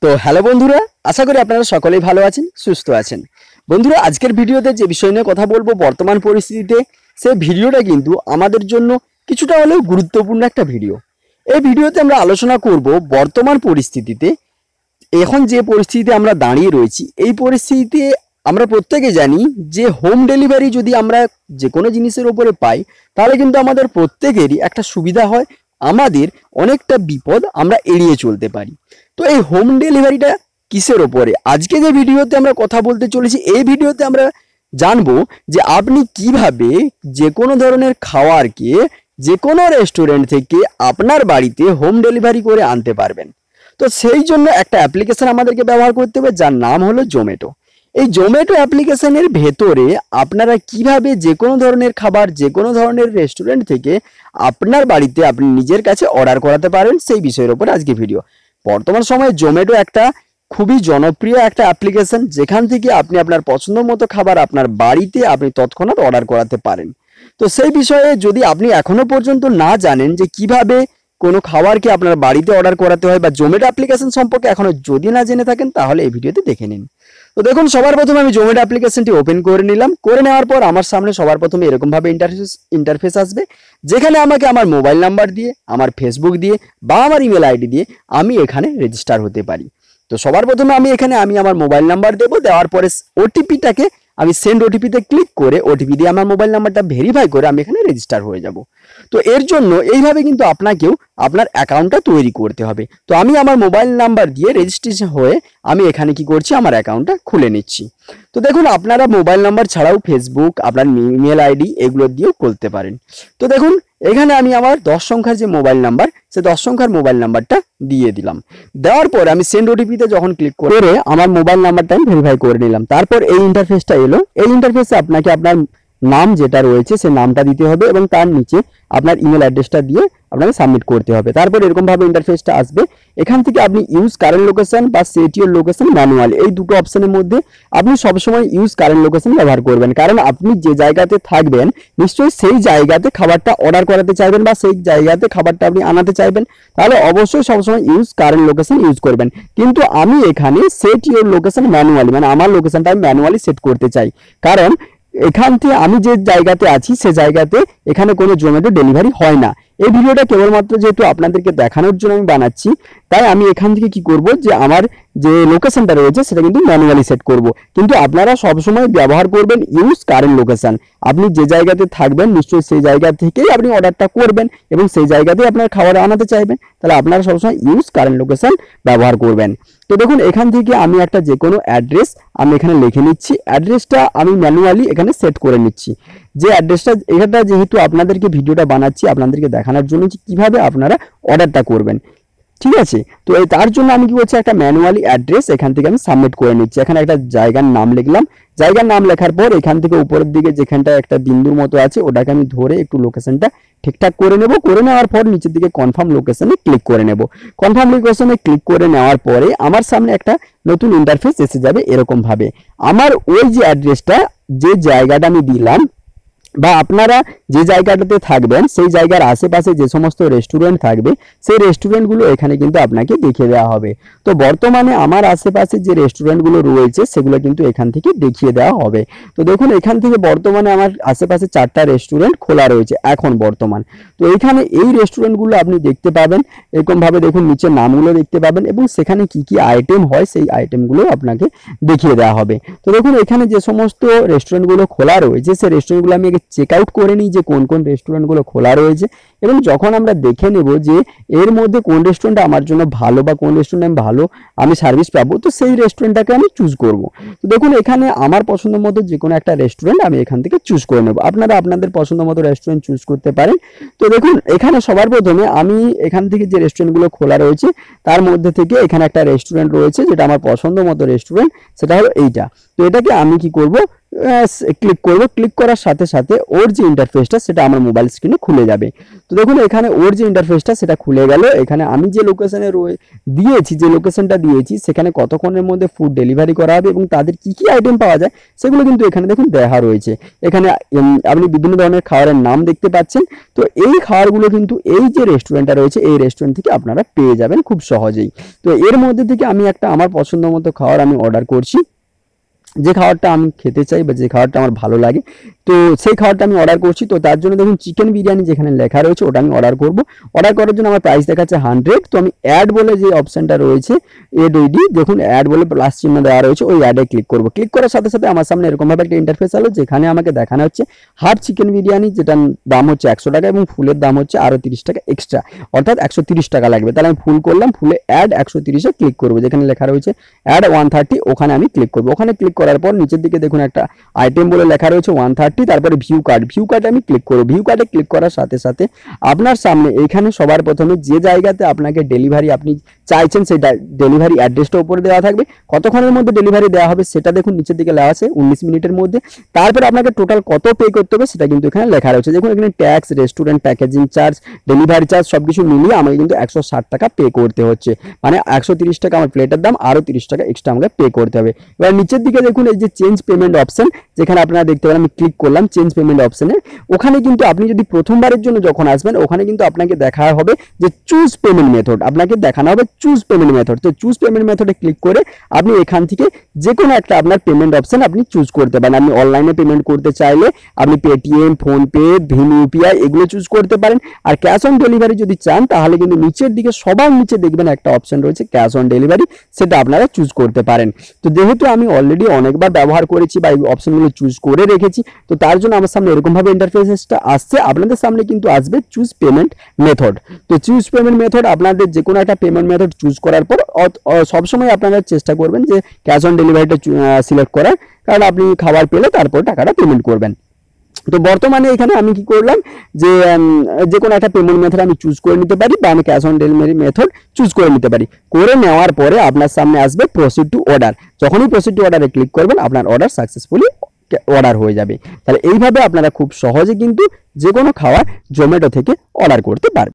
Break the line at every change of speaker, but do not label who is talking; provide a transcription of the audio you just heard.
তো হ্যালো বন্ধুরা, আশা করি আপনারা সকলেই ভালো আছেন, সুস্থ আছেন। বন্ধুরা, আজকের ভিডিওতে যে বিষয় নিয়ে কথা বলবো বর্তমান পরিস্থিতিতে, সেই ভিডিওটা কিন্তু আমাদের জন্য কিছুটা হলেও গুরুত্বপূর্ণ একটা ভিডিও। এই ভিডিওতে আমরা আলোচনা করব বর্তমান পরিস্থিতিতে, এখন যে পরিস্থিতিতে আমরা দাঁড়িয়ে রয়েছি, এই পরিস্থিতিতে আমরা প্রত্যেকে জানি যে হোম ডেলিভারি যদি আমরা যে কোনো জিনিসের উপরে পাই, তাহলে কিন্তু আমাদের প্রত্যেকেরই একটা সুবিধা হয়, আমাদের অনেকটা বিপদ আমরা এড়িয়ে চলতে পারি। তো এই হোম ডেলিভারিটা কিসের ওপরে আজকে যে ভিডিওতে আমরা কথা বলতে চলেছি, এই ভিডিওতে আমরা জানবো যে আপনি কিভাবে যে কোনো ধরনের খাবারকে যে কোনো রেস্টুরেন্ট থেকে আপনার বাড়িতে হোম ডেলিভারি করে আনতে পারবেন। তো সেই জন্য একটা অ্যাপ্লিকেশন আমাদেরকে ব্যবহার করতে হবে, যার নাম হলো জোম্যাটো। এই জোম্যাটো অ্যাপ্লিকেশনের ভেতরে আপনারা কিভাবে যে কোনো ধরনের খাবার যে কোনো ধরনের রেস্টুরেন্ট থেকে আপনার বাড়িতে আপনি নিজের কাছে অর্ডার করাতে পারেন, সেই বিষয়ের উপর আজকে ভিডিও। বর্তমান সময়ে জোম্যাটো একটা খুবই জনপ্রিয় একটা অ্যাপ্লিকেশন, যেখান থেকে আপনি আপনার পছন্দ মতো খাবার আপনার বাড়িতে আপনি তৎক্ষণাৎ অর্ডার করাতে পারেন। তো সেই বিষয়ে যদি আপনি এখনো পর্যন্ত না জানেন যে কিভাবে কোনো খাবারকে আপনার বাড়িতে অর্ডার করাতে হয়, বা জোম্যাটো অ্যাপ্লিকেশন সম্পর্কে এখনো যদি না জেনে থাকেন, তাহলে এই ভিডিওতে দেখে নিন। তো দেখুন, সবার প্রথমে আমি জোম্যাটো অ্যাপ্লিকেশনটি ওপেন করে নিলাম। করে নেওয়ার পর আমার সামনে সবার প্রথমে এরকমভাবে ইন্টারফেস আসবে, যেখানে আমাকে আমার মোবাইল নাম্বার দিয়ে, আমার ফেসবুক দিয়ে বা আমার ইমেল আইডি দিয়ে আমি এখানে রেজিস্টার হতে পারি। তো সবার প্রথমে আমি এখানে আমার মোবাইল নাম্বার দেবো। দেওয়ার পরে ওটিপিটাকে আমি সেন্ড ওটিপিতে ক্লিক করে ওটিপি দিয়ে আমার মোবাইল নাম্বারটা ভেরিফাই করে আমি এখানে রেজিস্টার হয়ে যাব। তো এর জন্য এইভাবে কিন্তু আপনাকেও আপনার অ্যাকাউন্টটা তৈরি করতে হবে। তো আমি আমার মোবাইল নাম্বার দিয়ে রেজিস্ট্রেশন হয়ে আমি এখানে কি করছি, আমার অ্যাকাউন্টটা খুলে নিচ্ছি। তো দেখুন, আপনারা মোবাইল নাম্বার ছাড়াও ফেসবুক, আপনার ইমেল আইডি এগুলো দিয়েও করতে পারেন। তো দেখুন, এখানে আমি আমার 10 সংখ্যার যে মোবাইল নাম্বার, সে 10 সংখ্যার মোবাইল নাম্বারটা দিয়ে দিলাম। দেওয়ার পরে আমি সেন্ড ওটিপিতে যখন ক্লিক করে আমার মোবাইল নাম্বারটা আমি ভেরিফাই করে নিলাম। তারপর এই ইন্টারফেসটা এলো। এই ইন্টারফেসে আপনাকে আপনার নাম যেটা রয়েছে সেই নামটা দিতে হবে এবং তার নিচে আপনার ইমেল অ্যাড্রেসটা দিয়ে আপনাকে সাবমিট করতে হবে। তারপর এরকমভাবে ইন্টারফেসটা আসবে। এখান থেকে আপনি ইউজ কারেন্ট লোকেশন বা সেট ইওর লোকেশন ম্যানুয়াল, এই দুটো অপশনের মধ্যে আপনি সবসময় ইউজ কারেন্ট লোকেশন ব্যবহার করবেন, কারণ আপনি যে জায়গাতে থাকবেন নিশ্চয়ই সেই জায়গাতে খাবারটা অর্ডার করাতে চাইবেন বা সেই জায়গাতে খাবারটা আপনি আনাতে চাইবেন, তাহলে অবশ্যই সবসময় ইউজ কারেন্ট লোকেশন ইউজ করবেন। কিন্তু আমি এখানে সেট ইওর লোকেশন ম্যানুয়ালি, মানে আমার লোকেশনটা আমি ম্যানুয়ালি সেট করতে চাই, কারণ এখান থেকে আমি যে জায়গাতে আছি সে জায়গাতে এখানে কোনো জোম্যাটো ডেলিভারি হয় না। এই ভিডিওটা কেবলমাত্র যেহেতু আপনাদেরকে দেখানোর জন্য আমি বানাচ্ছি, তাই আমি এখান থেকে কি করব, যে আমার যে লোকেশনটা রয়েছে সেটা কিন্তু ম্যানুয়ালি সেট করব। কিন্তু আপনারা সবসময় ব্যবহার করবেন ইউজ কারেন্ট লোকেশন। আপনি যে জায়গাতে থাকবেন নিশ্চয়ই সেই জায়গা থেকেই আপনি অর্ডারটা করবেন এবং সেই জায়গাতেই আপনার খাবার আনাতে চাইবেন, তাহলে আপনারা সবসময় ইউজ কারেন্ট লোকেশন ব্যবহার করবেন। তো দেখুন, এখান থেকে আমি একটা যে কোনো অ্যাড্রেস আমি এখানে লিখে নিচ্ছি। অ্যাড্রেসটা আমি ম্যানুয়ালি এখানে সেট করে নিচ্ছি। যে অ্যাড্রেসটা, এটা যেহেতু আপনাদেরকে ভিডিওটা বানাচ্ছি আপনাদেরকে দেখানোর জন্য যে কিভাবে আপনারা অর্ডারটা করবেন, ঠিক আছে। তো তার জন্য আমি কি করছি, একটা ম্যানুয়ালি অ্যাড্রেস এখান থেকে আমি সাবমিট করে নিচ্ছি। এখানে একটা জায়গার নাম লিখলাম। জায়গার নাম লেখার পর এখান থেকে উপরের দিকে যেখানটা একটা বিন্দুর মতো আছে ওটাকে আমি ধরে একটু লোকেশনটা ঠিকঠাক করে নেব। করে নেওয়ার পর নিচের দিকে কনফার্ম লোকেশনে ক্লিক করে নেব। কনফার্ম লোকেশনে ক্লিক করে নেওয়ার পরে আমার সামনে একটা নতুন ইন্টারফেস এসে যাবে এরকম ভাবে। আমার ওই যে অ্যাড্রেসটা, যে জায়গাটা আমি দিলাম বা আপনারা যে জায়গাটাতে থাকবেন সেই জায়গার আশেপাশে যে সমস্ত রেস্টুরেন্ট থাকবে সেই রেস্টুরেন্টগুলো এখানে কিন্তু আপনাকে দেখিয়ে দেওয়া হবে। তো বর্তমানে আমার আশেপাশে যে রেস্টুরেন্টগুলো রয়েছে সেগুলো কিন্তু এখান থেকে দেখিয়ে দেওয়া হবে। তো দেখুন, এখান থেকে বর্তমানে আমার আশেপাশে 4টা রেস্টুরেন্ট খোলা রয়েছে এখন বর্তমান। তো এখানে এই রেস্টুরেন্টগুলো আপনি দেখতে পাবেন এরকমভাবে। দেখুন, নিচের নামগুলো দেখতে পাবেন এবং সেখানে কি কি আইটেম হয় সেই আইটেমগুলো আপনাকে দেখিয়ে দেওয়া হবে। তো দেখুন, এখানে যে সমস্ত রেস্টুরেন্টগুলো খোলা রয়েছে সেই রেস্টুরেন্টগুলো আমি চেক আউট করে নিই যে কোন কোন রেস্টুরেন্টগুলো খোলা রয়েছে, এবং যখন আমরা দেখে নেব যে এর মধ্যে কোন রেস্টুরেন্টটা আমার জন্য ভালো বা কোন রেস্টুরেন্টে আমি সার্ভিস পাবো, তো সেই রেস্টুরেন্টটাকে আমি চুজ করব। তো দেখুন, এখানে আমার পছন্দ মতো যে কোনো একটা রেস্টুরেন্ট আমি এখান থেকে চুজ করে নেব। আপনারা আপনাদের পছন্দ মতো রেস্টুরেন্ট চুজ করতে পারেন। তো দেখুন, এখানে সবার প্রথমে আমি এখান থেকে যে রেস্টুরেন্টগুলো খোলা রয়েছে তার মধ্যে থেকে এখানে একটা রেস্টুরেন্ট রয়েছে যেটা আমার পছন্দ মতো রেস্টুরেন্ট, সেটা হলো এইটা। তো এটাকে আমি কি করব, ক্লিক করব। ক্লিক করার সাথে সাথে ওর যে ইন্টারফেসটা সেটা আমার মোবাইল স্ক্রিনে খুলে যাবে। তো দেখুন এখানে ওর যে ইন্টারফেসটা সেটা খুলে গেল। এখানে আমি যে লোকেশনে দিয়েছি, যে লোকেশনটা দিয়েছি সেখানে কতক্ষণের মধ্যে ফুড ডেলিভারি করা হবে এবং তাদের কি কি আইটেম পাওয়া যায় সেগুলো কিন্তু এখানে দেখুন দেওয়া রয়েছে। এখানে আপনি বিভিন্ন ধরনের খাবারের নাম দেখতে পাচ্ছেন। তো এই খাবারগুলো কিন্তু এই যে রেস্টুরেন্টটা রয়েছে এই রেস্টুরেন্ট থেকে আপনারা পেয়ে যাবেন খুব সহজেই। তো এর মধ্যে থেকে আমি একটা আমার পছন্দ মতো খাবার আমি অর্ডার করছি, যে খাবারটা আমি খেতে চাই বা যে খাবারটা আমার ভালো লাগে, তো সেই খাবারটা আমি অর্ডার করছি। তো তার জন্য দেখুন চিকেন বিরিয়ানি যেখানে লেখা রয়েছে ওটা আমি অর্ডার করব। অর্ডার করার জন্য আমার প্রাইস দেখাচ্ছে 100। তো আমি অ্যাড বলে যে অপশনটা রয়েছে এড ওইডি, দেখুন অ্যাড বলে প্লাস চিহ্ন দেওয়া রয়েছে, ওই অ্যাডে ক্লিক করব। ক্লিক করার সাথে সাথে আমার সামনে এরকমভাবে একটা ইন্টারফেস আলো, যেখানে আমাকে দেখানো হচ্ছে হাফ চিকেন বিরিয়ানি, যেটার দাম হচ্ছে 100 টাকা এবং ফুলের দাম হচ্ছে আরও 30 টাকা এক্সট্রা, অর্থাৎ 130 টাকা লাগবে। তাহলে আমি ফুল করলাম, ফুলে অ্যাড 130-এ ক্লিক করবো, যেখানে লেখা রয়েছে অ্যাড 130, ওখানে আমি ক্লিক করবো। ওখানে ক্লিক করার পর নিচের দিকে দেখুন একটা আইটেম বলে লেখা রয়েছে 130, তারপরে ভিউ কার্ড, ভিউ কার্ডে আমি ক্লিক করব। ভিউ কার্ডে ক্লিক করার সাথে সাথে আপনার সামনে এখানে সবার প্রথমে যে জায়গাতে আপনাকে ডেলিভারি আপনি চাইছেন সেই ডেলিভারি অ্যাড্রেসটা উপরে দেওয়া থাকবে, কতক্ষণের মধ্যে ডেলিভারি দেওয়া হবে সেটা দেখুন নিচের দিকে লেখা আছে 19 মিনিটের মধ্যে। তারপরে আপনাকে টোটাল কত পে করতে হবে সেটা কিন্তু এখানে লেখা রয়েছে। দেখুন এখানে tax, restaurant packaging charge, delivery charge সবকিছু মিলিয়ে আমাকে কিন্তু 160 টাকা পে করতে হচ্ছে, মানে 130 টাকা আমার প্লেটের দাম, আরও 30 টাকা এক্সট্রা আমাকে পে করতে হবে। এবার নিচের দিকে দেখুন এই যে চেঞ্জ পেমেন্ট অপশন, যেখানে আপনারা দেখতে পারেন আমি ক্লিক করলাম চেঞ্জ পেমেন্ট অপশনে। ওখানে কিন্তু আপনি যদি প্রথমবারের জন্য যখন আসবেন ওখানে কিন্তু আপনাকে দেখা হবে যে চুজ পেমেন্ট মেথড, আপনাকে দেখানো হবে চুজ পেমেন্ট মেথড। তো চুজ পেমেন্ট মেথডে ক্লিক করে আপনি এখান থেকে যে কোনো একটা আপনার পেমেন্ট অপশন আপনি চুজ করতে পারেন। আপনি অনলাইনে পেমেন্ট করতে চাইলে আপনি পেটিএম, ফোনপে, ভীম ইউপিআই এগুলো চুজ করতে পারেন। আর ক্যাশ অন ডেলিভারি যদি চান তাহলে কিন্তু নিচের দিকে সবার নিচে দেখবেন একটা অপশন রয়েছে ক্যাশ অন ডেলিভারি, সেটা আপনারা চুজ করতে পারেন। তো যেহেতু আমি অলরেডি অনেকবার ব্যবহার করেছি বা এই অপশনগুলো চুজ করে রেখেছি, তো তার জন্য আমার সামনে এরকমভাবে ইন্টারফেসটা আসছে। আপনাদের সামনে কিন্তু আসবে চুজ পেমেন্ট মেথড। তো চুজ পেমেন্ট মেথড আপনাদের যে কোনো একটা পেমেন্ট মেথড চুজ করার পর সবসময় আপনারা চেষ্টা করবেন যে ক্যাশ অন ডেলিভারিটা সিলেক্ট করার, কারণ আপনি খাবার পেলে তারপর টাকাটা পেমেন্ট করবেন। তো বর্তমানে এখানে আমি কি করলাম যে যে কোনো একটা পেমেন্ট মেথড আমি চুজ করে নিতে পারি বা আমি cash on delivery method choose করে নিতে পারি। করে নেওয়ার পরে আপনার সামনে আসবে প্রসিড টু অর্ডার। যখনই প্রসিড টু অর্ডারে ক্লিক করবেন আপনার অর্ডার সাকসেসফুলি অর্ডার হয়ে যাবে। তাহলে এইভাবে আপনারা খুব সহজে কিন্তু যে কোনো খাবার জোম্যাটো থেকে অর্ডার করতে পারবেন।